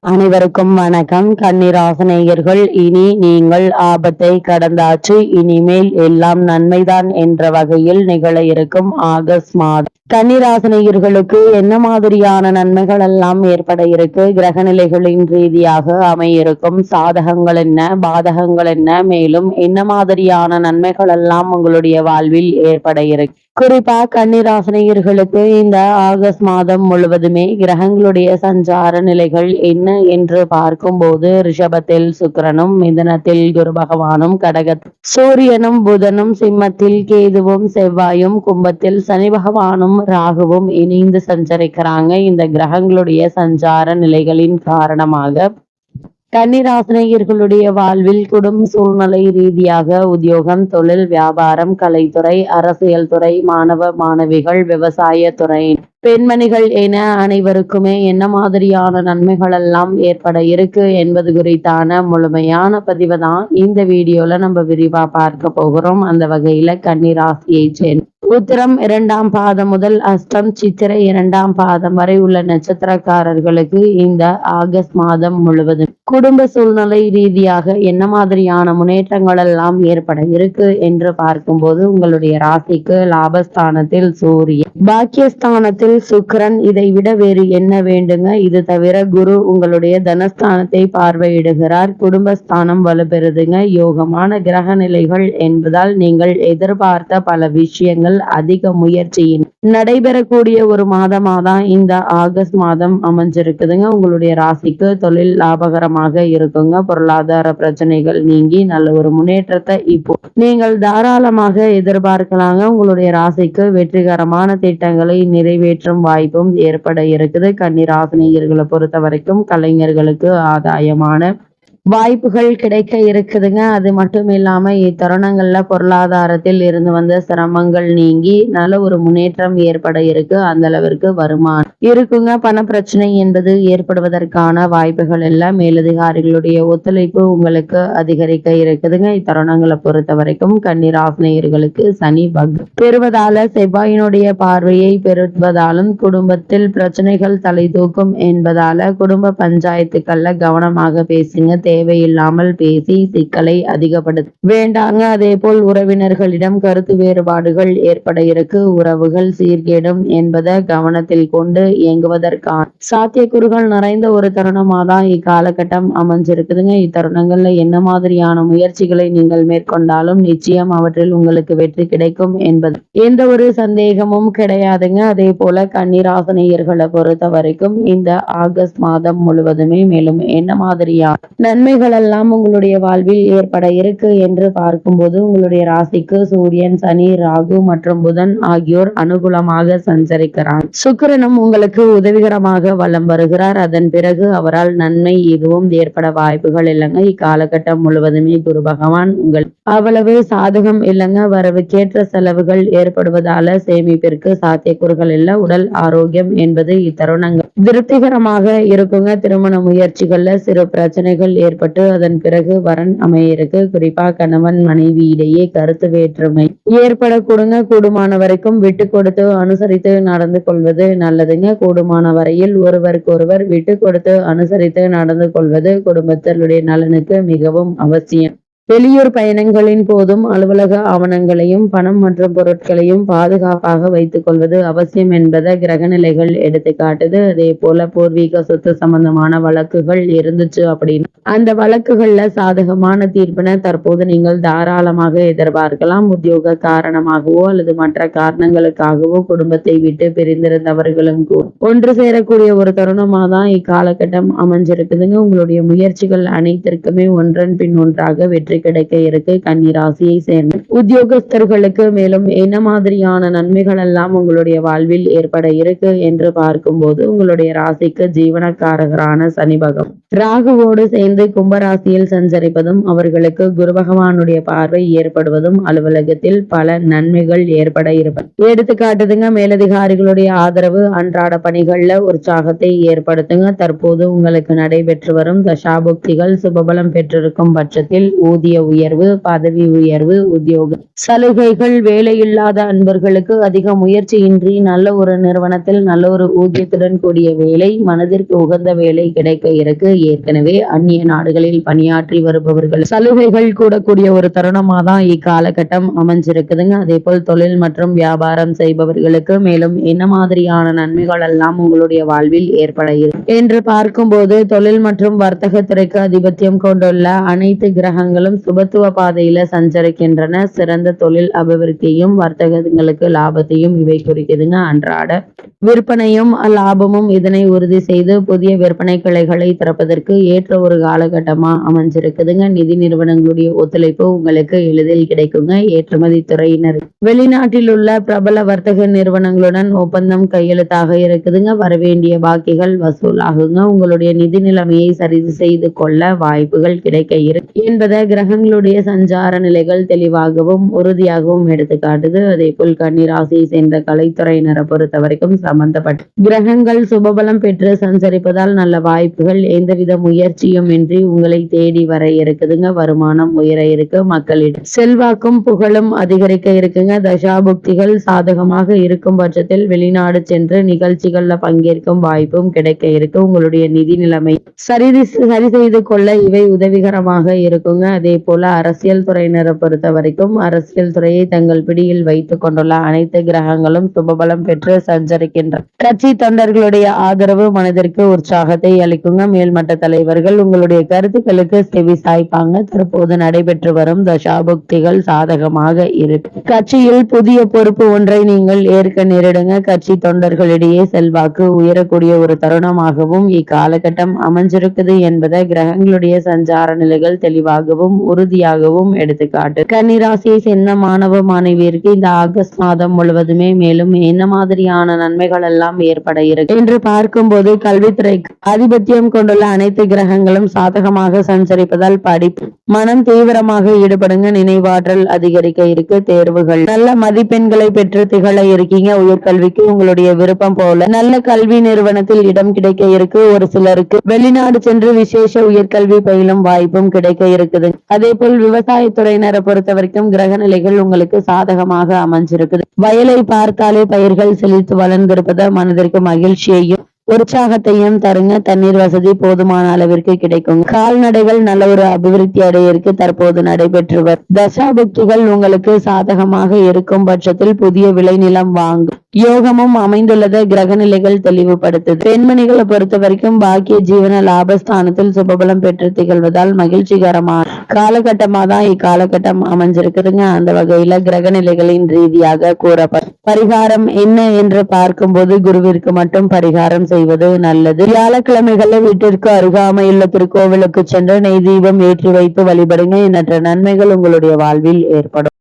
அனைவருக்கும் வணக்கம். கன்னிராசினியர்கள், இனி நீங்கள் ஆபத்தை கடந்தாச்சு, இனிமேல் எல்லாம் நன்மைதான் என்ற வகையில் நிகழ இருக்கும் ஆகஸ்ட் மாதம் கன்னிராசினியர்களுக்கு என்ன மாதிரியான நன்மைகள் எல்லாம் ஏற்பட இருக்கு, கிரக நிலைகளின் ரீதியாக அமையிருக்கும் சாதகங்கள் என்ன, பாதகங்கள் என்ன, மேலும் என்ன மாதிரியான நன்மைகள் எல்லாம் உங்களுடைய வாழ்வில் ஏற்பட இருக்கு. குறிப்பா கன்னிராசினியர்களுக்கு இந்த ஆகஸ்ட் மாதம் முழுவதுமே கிரகங்களுடைய சஞ்சார நிலைகள் என்ன என்று பார்க்கும்போது, ரிஷபத்தில் சுக்கிரனும், மிதுனத்தில் குரு பகவானும், கடகத்தில் சூரியனும், புதனும், சிம்மத்தில் கேதுவும், செவ்வாயும், கும்பத்தில் சனி பகவானும், ராகுவும் இணைந்து சஞ்சரிக்கிறாங்க. இந்த கிரகங்களுடைய சஞ்சார நிலைகளின் காரணமாக கன்னிராசினியர்களுடைய வாழ்வில் குடும்ப சூழ்நிலை ரீதியாக உத்தியோகம், தொழில், வியாபாரம், கலைத்துறை, அரசியல் துறை, மாணவ மாணவிகள், விவசாய துறை, பெண்மணிகள் என அனைவருக்குமே என்ன மாதிரியான நன்மைகள் எல்லாம் ஏற்பட இருக்கு என்பது குறித்தான முழுமையான பதிவை தான் இந்த வீடியோல நம்ம விரிவா பார்க்க போகிறோம். அந்த வகையில கன்னிராசியை சேர்ந்த உத்திரம் 2ஆம் பாதம் முதல் அஷ்டம் சித்திரை 2ஆம் பாதம் வரை உள்ள நட்சத்திரக்காரர்களுக்கு இந்த ஆகஸ்ட் மாதம் முழுவதும் குடும்ப சூழ்நிலை ரீதியாக என்ன மாதிரியான முன்னேற்றங்கள் எல்லாம் ஏற்பட இருக்கு என்று பார்க்கும்போது, உங்களுடைய ராசிக்கு லாபஸ்தானத்தில் சூரியன், பாக்கியஸ்தானத்தில் சுக்கிரன், இதை விட வேறு என்ன வேண்டுங்க. இது தவிர குரு உங்களுடைய தனஸ்தானத்தை பார்வையிடுகிறார். குடும்பஸ்தானம் வலுப்பெறுதுங்க. யோகமான கிரக நிலைகள் என்பதால் நீங்கள் எதிர்பார்த்த பல விஷயங்கள் அதிக முயற்சியின் நடைபெறக்கூடிய ஒரு மாதமாதான் இந்த ஆகஸ்ட் மாதம் அமைஞ்சிருக்குதுங்க. உங்களுடைய ராசிக்கு தொழில் லாபகரமாக இருக்குங்க. பொருளாதார பிரச்சனைகள் நீங்கி நல்ல ஒரு முன்னேற்றத்தை இப்போ நீங்கள் தாராளமாக எதிர்பார்க்கலாங்க. உங்களுடைய ராசிக்கு வெற்றிகரமான திட்டங்களை நிறைவேற்றும் வாய்ப்பும் ஏற்பட இருக்குது. கன்னிராசினியர்களை பொறுத்த வரைக்கும் கலைஞர்களுக்கு ஆதாயமான வாய்ப்புகள் கிடைக்க இருக்குதுங்க. அது மட்டும் இல்லாம இத்தருணங்கள்ல பொருளாதாரத்தில் இருந்து வந்த சிரமங்கள் நீங்கி நல்ல ஒரு முன்னேற்றம் ஏற்பட இருக்கு. அந்த அளவிற்கு வருமானம் இருக்குங்க. பண பிரச்சனை என்பது ஏற்படுவதற்கான வாய்ப்புகள் எல்லாம் மேலதிகாரிகளுடைய ஒத்துழைப்பு உங்களுக்கு அதிகரிக்க இருக்குதுங்க. இத்தருணங்களை பொறுத்த வரைக்கும் கன்னிராசினியர்களுக்கு சனி பெறுவதால, செவ்வாயினுடைய பார்வையை பெறுவதாலும் குடும்பத்தில் பிரச்சனைகள் தலை தூக்கும் என்பதால குடும்ப பஞ்சாயத்துக்கள்ல கவனமாக பேசுங்க. தேவையில்லாமல் பேசி சிக்கலை அதிகப்படுத்த வேண்டாங்க. அதே போல் உறவினர்களிடம் கருத்து வேறுபாடுகள் ஏற்பட இருக்கு. உறவுகள் சீர்கேடும் என்பதை கவனத்தில் கொண்டு இயங்குவதற்கான சாத்தியக்கூறுகள் நிறைந்த ஒரு தருணமா தான் இக்காலகட்டம் அமைஞ்சிருக்குதுங்க. இத்தருணங்கள்ல என்ன மாதிரியான முயற்சிகளை நீங்கள் மேற்கொண்டாலும் நிச்சயம் அவற்றில் உங்களுக்கு வெற்றி கிடைக்கும் என்பது எந்த ஒரு சந்தேகமும் கிடையாதுங்க. அதே போல கன்னிராசினியர்களை பொறுத்த வரைக்கும் இந்த ஆகஸ்ட் மாதம் முழுவதுமே மேலும் என்ன மாதிரியான நன்மைகள் எல்லாம் உங்களுடைய வாழ்வில் ஏற்பட இருக்கு என்று பார்க்கும்போது, உங்களுடைய ராசிக்கு சூரியன், சனி, ராகு மற்றும் புதன் ஆகியோர் அனுகூலமாக சஞ்சரிக்கிறார். சுக்கிரனும் உங்களுக்கு உதவிகரமாக வலம் வருகிறார். அதன் பிறகு அவரால் நன்மை எதுவும் ஏற்பட வாய்ப்புகள் இல்லைங்க. இக்காலகட்டம் முழுவதுமே குரு பகவான் உங்கள் அவ்வளவு சாதகம் இல்லைங்க. வரவுக்கேற்ற செலவுகள் ஏற்படுவதால சேமிப்பிற்கு சாத்தியக்கூறுகள் இல்ல. உடல் ஆரோக்கியம் என்பது இத்தருணங்கள் திருப்திகரமாக இருக்குங்க. திருமண முயற்சிகள்ல சிறு பிரச்சனைகள் ஏற்பட்டு அதன் பிறகு வரன் அமையிருக்கு. குறிப்பா கணவன் மனைவி இடையே கருத்து வேற்றுமை ஏற்படக்கூடுங்க. கூடுமான வரைக்கும் விட்டு கொடுத்து அனுசரித்து நடந்து கொள்வது நல்லதுங்க. கூடுமான வரையில் ஒருவருக்கு ஒருவர் விட்டு கொடுத்து அனுசரித்து நடந்து கொள்வது குடும்பத்தினுடைய நலனுக்கு மிகவும் அவசியம். வெளியூர் பயணங்களின் போதும் அலுவலக ஆவணங்களையும் பணம் மற்றும் பொருட்களையும் பாதுகாப்பாக வைத்துக் கொள்வது அவசியம் என்பதை கிரகநிலைகள் எடுத்து காட்டுது. அதே போல பூர்வீக சொத்து சம்பந்தமான வழக்குகள் இருந்துச்சு அப்படின்னு அந்த வழக்குகள்ல சாதகமான தீர்ப்பினை தற்போது நீங்கள் தாராளமாக எதிர்பார்க்கலாம். உத்தியோக காரணமாகவோ அல்லது மற்ற காரணங்களுக்காகவோ குடும்பத்தை விட்டு பிரிந்திருந்தவர்களும் ஒன்று சேரக்கூடிய ஒரு தருணமா தான் இக்காலகட்டம் அமைஞ்சிருக்குதுங்க. உங்களுடைய முயற்சிகள் அனைத்திற்குமே ஒன்றன் பின் ஒன்றாக வெற்றி கிடைக்க இருக்கு. கன்னிராசியை சேர்ந்த உத்தியோகஸ்தர்களுக்கு மேலும் என்ன மாதிரியான நன்மைகள் எல்லாம் உங்களுடைய வாழ்வில் ஏற்பட இருக்கு என்று பார்க்கும்போது, உங்களுடைய ராசிக்கு ஜீவனக்காரகரான சனி பகவான் ராகுவோடு சேர்ந்து கும்பராசியில் சஞ்சரிப்பதும் அவர்களுக்கு குரு பகவானுடைய பார்வை ஏற்படுவதும் அலுவலகத்தில் பல நன்மைகள் ஏற்பட இருப்பது எடுத்துக்காட்டுதுங்க. மேலதிகாரிகளுடைய ஆதரவு அன்றாட பணிகள்ல உற்சாகத்தை ஏற்படுத்துங்க. தற்போது உங்களுக்கு நடைபெற்று வரும் தசாபுக்திகள் சுபபலம் பெற்றிருக்கும் பட்சத்தில் ஊதிய ஊதிய உயர்வு, பதவி உயர்வு, உத்தியோக சலுகைகள். வேலையில்லாத அன்பர்களுக்கு அதிக முயற்சியின்றி நல்ல ஒரு நிறுவனத்தில் நல்ல ஒரு ஊதியத்துடன் கூடிய வேலை, மனதிற்கு உகந்த வேலை கிடைக்க இருக்கு. ஏற்கனவே அந்நிய நாடுகளில் பணியாற்றி வருபவர்கள் சலுகைகள் கூடக்கூடிய ஒரு தருணமா தான் இக்காலகட்டம் அமைஞ்சிருக்குதுங்க. அதே போல் தொழில் மற்றும் வியாபாரம் செய்பவர்களுக்கு மேலும் என்ன மாதிரியான நன்மைகள் எல்லாம் உங்களுடைய வாழ்வில் ஏற்பட என்று பார்க்கும்போது, தொழில் மற்றும் வர்த்தக துறைக்கு அதிபத்தியம் கொண்டுள்ள அனைத்து கிரகங்களும் சுபத்துவ பாதையில சஞ்சரிக்கின்றன. சிறந்த தொழில் அபிவிருத்தியும் வர்த்தகங்களுக்கு லாபத்தையும் இவை குறிக்குதுங்க. அன்றாட விற்பனையும் லாபமும் இதனை உறுதி செய்து புதிய விற்பனை கிளைகளை திறப்பதற்கு ஏற்ற ஒரு காலகட்டமா அமைஞ்சிருக்குதுங்க. நிதி நிறுவனங்களுடைய ஒத்துழைப்பு உங்களுக்கு எளிதில் கிடைக்குங்க. ஏற்றுமதி துறையினர் வெளிநாட்டில் உள்ள பிரபல வர்த்தக நிறுவனங்களுடன் ஒப்பந்தம் கையெழுத்தாக இருக்குதுங்க. வரவேண்டிய பாக்கிகள் வசூலாகுங்க. உங்களுடைய நிதி நிலைமையை சரி செய்து கொள்ள வாய்ப்புகள் கிடைக்க இருக்கு என்பதை கிரகங்களுடைய சஞ்சார நிலைகள் தெளிவாகவும் உறுதியாகவும் எடுத்து காட்டுது. அதே போல் கன்னிராசியை சேர்ந்த கலைத்துறையினரை பொறுத்த வரைக்கும் சம்பந்தப்பட்ட கிரகங்கள் சுபபலம் பெற்று சஞ்சரிப்பதால் நல்ல வாய்ப்புகள் எந்தவித முயற்சியும் இன்றி உங்களை தேடி வர இருக்குதுங்க. வருமானம் உயர இருக்கு. மக்களிடம் செல்வாக்கும் புகழும் அதிகரிக்க இருக்குங்க. தசாபுக்திகள் சாதகமாக இருக்கும் பட்சத்தில் வெளிநாடு சென்று நிகழ்ச்சிகள்ல பங்கேற்கும் வாய்ப்பும் கிடைக்க இருக்கு. உங்களுடைய நிதி நிலைமை சரி செய்து கொள்ள இவை உதவிகரமாக இருக்குங்க. அதே போல அரசியல் துறையினரை பொறுத்த வரைக்கும் அரசியல் துறையை தங்கள் பிடியில் வைத்துக் கொண்டுள்ள அனைத்து கிரகங்களும் சுபபலம் பெற்று சஞ்சரிக்கின்றன. கட்சி தொண்டர்களுடைய ஆதரவு மனதிற்கு உற்சாகத்தை அளிக்குங்க. மேல்மட்ட தலைவர்கள் உங்களுடைய கருத்துக்களுக்கு செவி சாய்ப்பாங்க. தற்போது நடைபெற்று வரும் தசாபுக்திகள் சாதகமாக இருக்கு. கட்சியில் புதிய பொறுப்பு ஒன்றை நீங்கள் ஏற்க நேரிடுங்க. கட்சி தொண்டர்களிடையே செல்வாக்கு உயரக்கூடிய ஒரு தருணமாகவும் இக்காலகட்டம் அமைஞ்சிருக்குது என்பதை கிரகங்களுடைய சஞ்சார நிலைகள் தெளிவாகவும் உறுதியாகவும் எடுத்துக்காட்டு. கன்னிராசியை சேர்ந்த மாணவ மாணவியருக்கு இந்த ஆகஸ்ட் மாதம் முழுவதுமே மேலும் என்ன மாதிரியான நன்மைகள் எல்லாம் ஏற்பட இருக்கு என்று பார்க்கும்போது, கல்வித்துறைக்கு ஆதிபத்தியம் கொண்டுள்ள அனைத்து கிரகங்களும் சாதகமாக சஞ்சரிப்பதால் படிப்பு மனம் தீவிரமாக ஈடுபடுங்க. நினைவாற்றல் அதிகரிக்க இருக்கு. தேர்வுகள் நல்ல மதிப்பெண்களை பெற்று திகழ இருக்கீங்க. உயர்கல்விக்கு உங்களுடைய விருப்பம் போல நல்ல கல்வி நிறுவனத்தில் இடம் கிடைக்க இருக்கு. ஒரு சிலருக்கு வெளிநாடு சென்று விசேஷ உயர்கல்வி பயிலும் வாய்ப்பும் கிடைக்க இருக்குது. அதே போல் விவசாயத்துறையினரை பொறுத்த வரைக்கும் கிரக நிலைகள் உங்களுக்கு சாதகமாக அமைஞ்சிருக்குது. வயலை பார்த்தாலே பயிர்கள் செழித்து வளர்ந்திருப்பத மனதிற்கு மகிழ்ச்சியையும் உற்சாகத்தையும் தருங்க. தண்ணீர் வசதி போதுமான அளவிற்கு கிடைக்கும். கால்நடைகள் நல்ல ஒரு அபிவிருத்தி அடைய இருக்கு. தற்போது நடைபெற்று வரும் தசாபுக்திகள் உங்களுக்கு சாதகமாக இருக்கும் பட்சத்தில் புதிய விளைநிலம் வாங்கும் யோகமும் அமைந்துள்ளதை கிரக நிலைகள் தெளிவுபடுத்துது. பெண்மணிகளை பொறுத்த வரைக்கும் பாக்கிய ஜீவன லாபஸ்தானத்தில் சுபபலம் பெற்று திகழ்வதால் மகிழ்ச்சிகரமான காலகட்டமா தான் இக்காலகட்டம் அமைஞ்சிருக்குதுங்க. அந்த வகையில கிரக நிலைகளின் ரீதியாக கூறப்படும் பரிகாரம் என்ன என்று பார்க்கும்போது, குருவிற்கு மட்டும் பரிகாரம் செய்வது நல்லது. வியாழக்கிழமைகளை வீட்டிற்கு அருகாமையுள்ள திருக்கோவிலுக்கு சென்று நெய் தீபம் ஏற்றி வைத்து வழிபடுங்க. எண்ணற்ற நன்மைகள் உங்களுடைய வாழ்வில் ஏற்படும்.